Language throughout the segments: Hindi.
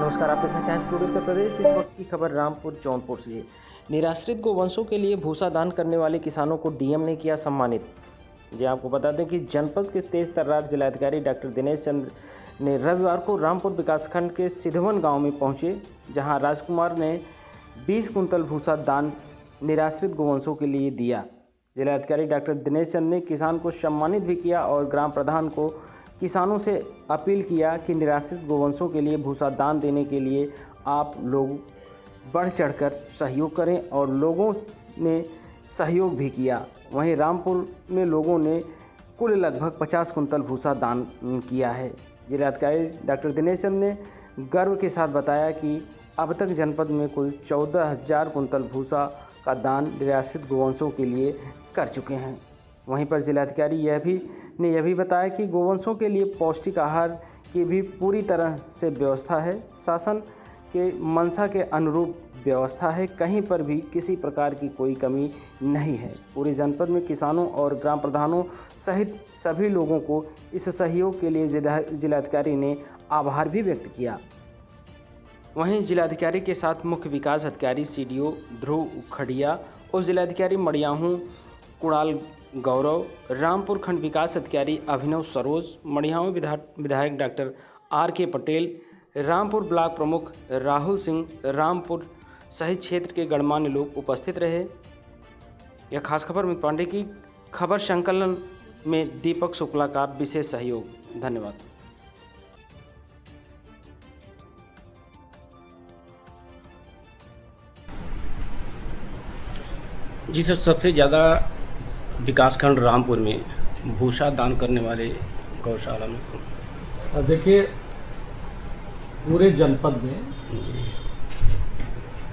नमस्कार, आप देख रहे हैं टाइम्स टुडे उत्तर प्रदेश। इस वक्त की खबर रामपुर जौनपुर से। निराश्रित गोवंशों के लिए भूसा दान करने वाले किसानों को डीएम ने किया सम्मानित। जी आपको बता दें कि जनपद के तेज तर्रार जिलाधिकारी डॉक्टर दिनेश चंद्र ने रविवार को रामपुर विकासखंड के सिधवन गांव में पहुंचे, जहां राजकुमार ने 20 कुंतल भूसा दान निराश्रित गोवंशों के लिए दिया। जिलाधिकारी डॉक्टर दिनेश चंद्र ने किसान को सम्मानित भी किया और ग्राम प्रधान को किसानों से अपील किया कि निराश्रित गोवंशों के लिए भूसा दान देने के लिए आप लोग बढ़ चढ़कर सहयोग करें, और लोगों ने सहयोग भी किया। वहीं रामपुर में लोगों ने कुल लगभग 50 कुंतल भूसा दान किया है। जिलाधिकारी डॉक्टर दिनेश चंद्र ने गर्व के साथ बताया कि अब तक जनपद में कुल 14,000 कुंतल भूसा का दान निराश्रित गोवंशों के लिए कर चुके हैं। वहीं पर जिलाधिकारी यह भी बताया कि गोवंशों के लिए पौष्टिक आहार की भी पूरी तरह से व्यवस्था है। शासन के मंशा के अनुरूप व्यवस्था है, कहीं पर भी किसी प्रकार की कोई कमी नहीं है। पूरे जनपद में किसानों और ग्राम प्रधानों सहित सभी लोगों को इस सहयोग के लिए जिलाधिकारी ने आभार भी व्यक्त किया। वहीं जिलाधिकारी के साथ मुख्य विकास अधिकारी सीडीओ ध्रुव उखड़िया, उप जिलाधिकारी मड़ियाहू कुणाल गौरव, रामपुर खंड विकास अधिकारी अभिनव सरोज, मड़ियाहू विधायक doctor R K. Patel, Rampur block प्रमुख राहुल सिंह, रामपुर सहित क्षेत्र के गणमान्य लोग उपस्थित रहे। यह खास खबर अमित पांडे की। खबर संकलन में दीपक शुक्ला का विशेष सहयोग। धन्यवाद। जी सर, सबसे ज़्यादा विकासखंड रामपुर में भूसा दान करने वाले गौशाला में देखिए, पूरे जनपद में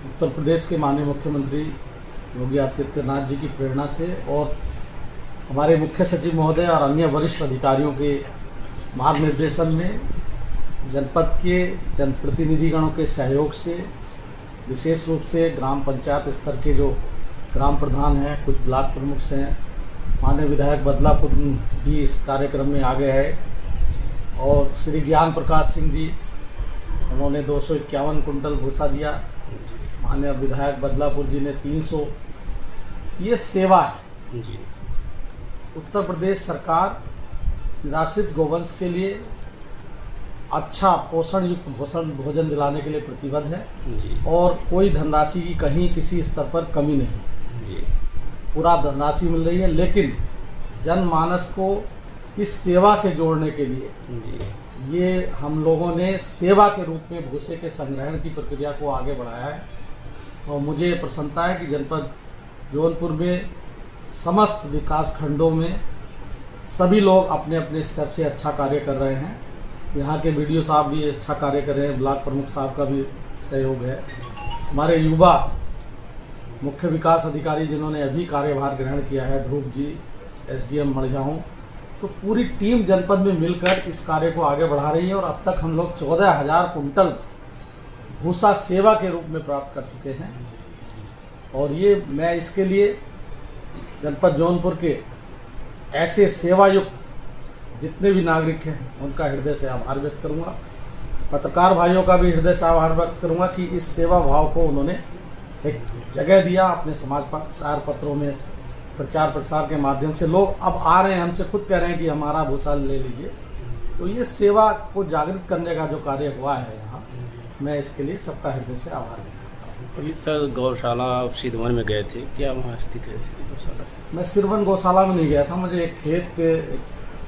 उत्तर प्रदेश के माननीय मुख्यमंत्री योगी आदित्यनाथ जी की प्रेरणा से और हमारे मुख्य सचिव महोदय और अन्य वरिष्ठ अधिकारियों के मार्गनिर्देशन में जनपद के जनप्रतिनिधिगणों के सहयोग से, विशेष रूप से ग्राम पंचायत स्तर के जो ग्राम प्रधान हैं, कुछ ब्लॉक प्रमुख हैं, माननीय विधायक बदलापुर भी इस कार्यक्रम में आ गए हैं, और श्री ज्ञान प्रकाश सिंह जी, उन्होंने 251 कुंटल भूसा दिया। माननीय विधायक बदलापुर जी ने 300। ये सेवा है। उत्तर प्रदेश सरकार निराश्रित गोवंश के लिए अच्छा पोषण युक्त भोजन दिलाने के लिए प्रतिबद्ध है, और कोई धनराशि की कहीं किसी स्तर पर कमी नहीं, पूरा धनराशि मिल रही है। लेकिन जनमानस को इस सेवा से जोड़ने के लिए ये हम लोगों ने सेवा के रूप में भूसे के संग्रहण की प्रक्रिया को आगे बढ़ाया है, और मुझे प्रसन्नता है कि जनपद जौनपुर में समस्त विकास खंडों में सभी लोग अपने अपने स्तर से अच्छा कार्य कर रहे हैं। यहाँ के बीडीओ साहब भी अच्छा कार्य कर रहे हैं, ब्लॉक प्रमुख साहब का भी सहयोग है, हमारे युवा मुख्य विकास अधिकारी जिन्होंने अभी कार्यभार ग्रहण किया है, ध्रुव जी, एसडीएम मड़ियाहू, तो पूरी टीम जनपद में मिलकर इस कार्य को आगे बढ़ा रही है। और अब तक हम लोग 14,000 कुंटल भूसा सेवा के रूप में प्राप्त कर चुके हैं। और ये मैं इसके लिए जनपद जौनपुर के ऐसे सेवा युक्त जितने भी नागरिक हैं उनका हृदय से आभार व्यक्त करूंगा। पत्रकार भाइयों का भी हृदय से आभार व्यक्त करूंगा कि इस सेवा भाव को उन्होंने एक जगह दिया, अपने समाचार पत्रों में प्रचार प्रसार के माध्यम से लोग अब आ रहे हैं, हमसे खुद कह रहे हैं कि हमारा भूसा ले लीजिए। तो ये सेवा को जागृत करने का जो कार्य हुआ है यहाँ, मैं इसके लिए सबका हृदय से आभार व्यक्त करता हूँ। सर, गौशाला सिधवन में गए थे, क्या वहाँ स्थित है गौशाला? मैं सिधवन गौशाला में नहीं गया था। मुझे एक खेत पे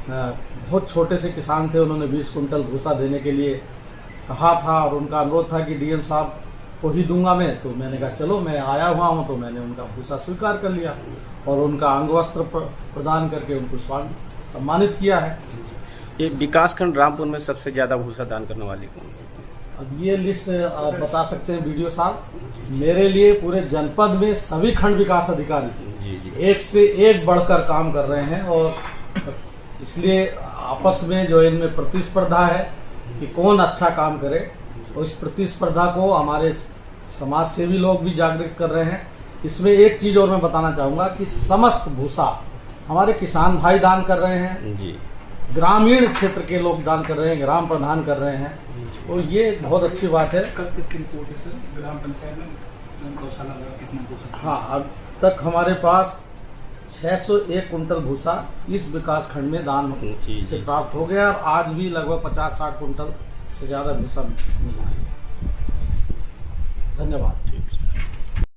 बहुत छोटे से किसान थे, उन्होंने 20 कुंटल भूसा देने के लिए कहा था, और उनका अनुरोध था कि डीएम साहब को ही दूंगा मैं। तो मैंने कहा चलो, मैं आया हुआ हूँ, तो मैंने उनका भूसा स्वीकार कर लिया और उनका अंग वस्त्र प्रदान करके उनको सम्मानित किया है। ये विकासखंड रामपुर में सबसे ज़्यादा भूसा दान करने वाले कौन? अब ये लिस्ट आप बता सकते हैं वीडियो साहब। मेरे लिए पूरे जनपद में सभी खंड विकास अधिकारी एक से एक बढ़कर काम कर रहे हैं, और इसलिए आपस में जो इनमें प्रतिस्पर्धा है कि कौन अच्छा काम करे, और इस प्रतिस्पर्धा को हमारे समाज सेवी लोग भी जागृत कर रहे हैं। इसमें एक चीज़ और मैं बताना चाहूँगा कि समस्त भूसा हमारे किसान भाई दान कर रहे हैं, ग्रामीण क्षेत्र के लोग दान कर रहे हैं, ग्राम प्रधान कर रहे हैं, तो ये बहुत अच्छी बात है। कल तक की रिपोर्ट है सर, ग्राम पंचायत में गौशाला लगा कितना भूसा? हाँ, अब तक हमारे पास 601 कुंटल भूसा इस विकास खंड में दान से प्राप्त हो गया और आज भी लगभग 50-60 कुंटल से ज़्यादा भूसा मिला है। धन्यवाद।